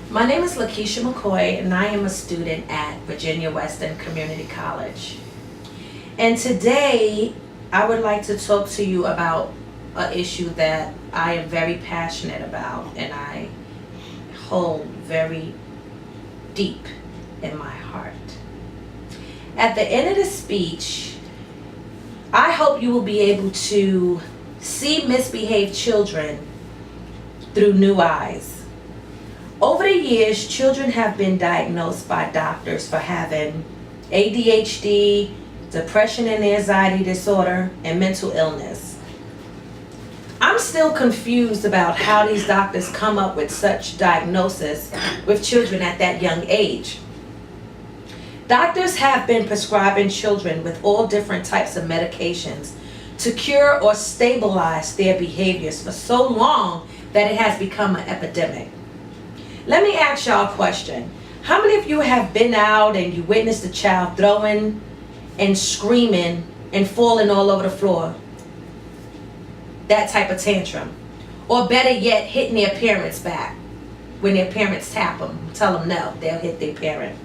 My name is Lakeisha McCoy, and I am a student at Virginia Western Community College. And today, I would like to talk to you about an issue that I am very passionate about and I hold very deep in my heart. At the end of the speech, I hope you will be able to see misbehaved children through new eyes. Over the years, children have been diagnosed by doctors for having ADHD, depression and anxiety disorder, and mental illness. I'm still confused about how these doctors come up with such diagnosis with children at that young age. Doctors have been prescribing children with all different types of medications to cure or stabilize their behaviors for so long that it has become an epidemic. Let me ask y'all a question. How many of you have been out and you witnessed a child throwing and screaming and falling all over the floor? That type of tantrum. Or better yet, hitting their parents back when their parents tap them, tell them no, they'll hit their parent.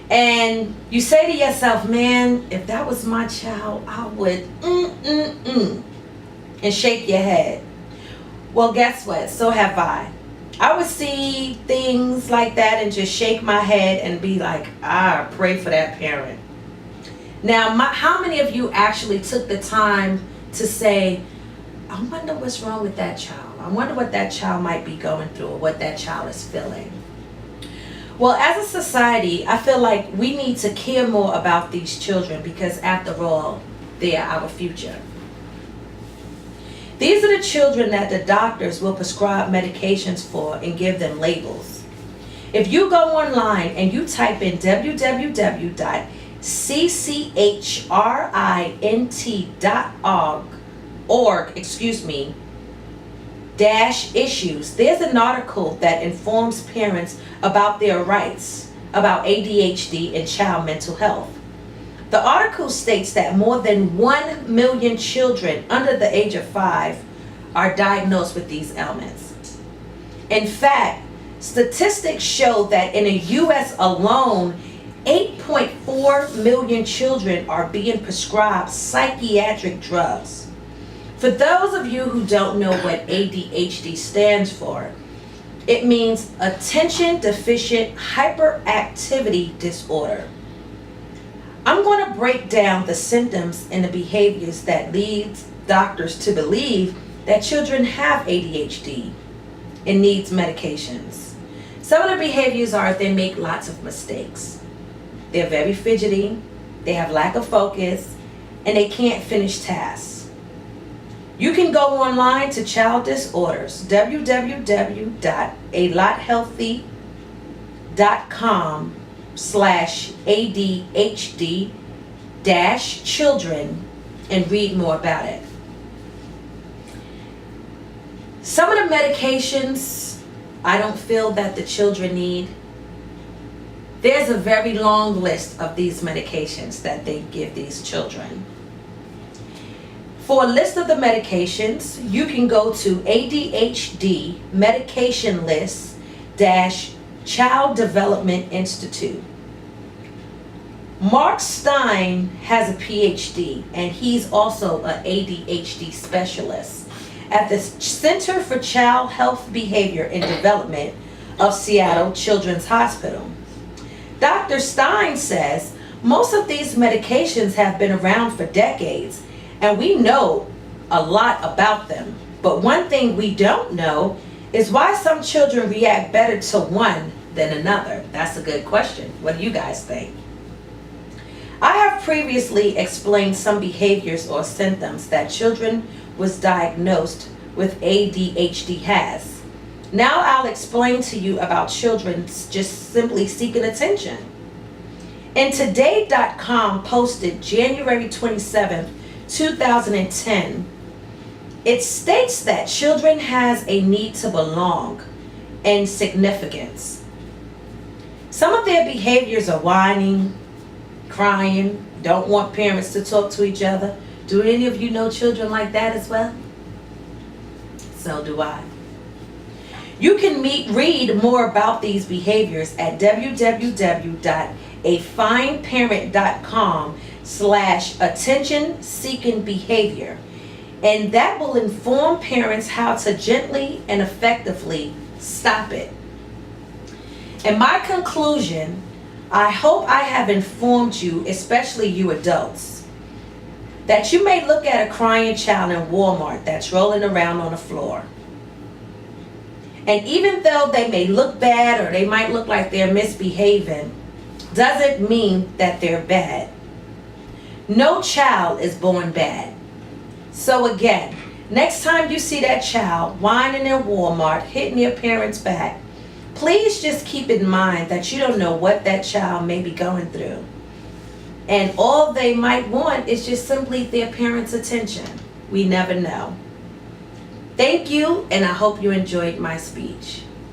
And you say to yourself, man, if that was my child, I would and shake your head. Well, guess what? So have I. I would see things like that and just shake my head and be like, I pray for that parent. Now, how many of you actually took the time to say, I wonder what's wrong with that child? I wonder what that child might be going through or what that child is feeling. Well, as a society, I feel like we need to care more about these children because after all, they are our future. These are the children that the doctors will prescribe medications for and give them labels. If you go online and you type in www.cchrint.org, -issues, there's an article that informs parents about their rights about ADHD and child mental health. The article states that more than 1 million children under the age of 5 are diagnosed with these ailments. In fact, statistics show that in the U.S. alone, 8.4 million children are being prescribed psychiatric drugs. For those of you who don't know what ADHD stands for, it means attention deficit hyperactivity disorder. I'm going to break down the symptoms and the behaviors that leads doctors to believe that children have ADHD and needs medications. Some of the behaviors are they make lots of mistakes. They're very fidgety, they have lack of focus, and they can't finish tasks. You can go online to Child Disorders, www.alotthealthy.com/ADHD-children and read more about it. Some of the medications I don't feel that the children need. There's a very long list of these medications that they give these children. For a list of the medications, you can go to ADHD medication list Child Development Institute. Mark Stein has a PhD and he's also an ADHD specialist at the Center for Child Health Behavior and Development of Seattle Children's Hospital. Dr. Stein says most of these medications have been around for decades and we know a lot about them. But one thing we don't know is why some children react better to one than another. That's a good question. What do you guys think? I have previously explained some behaviors or symptoms that children was diagnosed with ADHD has. Now I'll explain to you about children just simply seeking attention. And Today.com posted January 27th, 2010, it states that children has a need to belong and significance. Some of their behaviors are whining, crying, don't want parents to talk to each other. Do any of you know children like that as well? So do I. You can read more about these behaviors at www.afineparent.com/attention-seeking behavior. And that will inform parents how to gently and effectively stop it. In my conclusion, I hope I have informed you, especially you adults, that you may look at a crying child in Walmart that's rolling around on the floor. And even though they may look bad or they might look like they're misbehaving, doesn't mean that they're bad. No child is born bad. So again, next time you see that child whining in Walmart, hitting their parents' back, please just keep in mind that you don't know what that child may be going through. And all they might want is just simply their parents' attention. We never know. Thank you, and I hope you enjoyed my speech.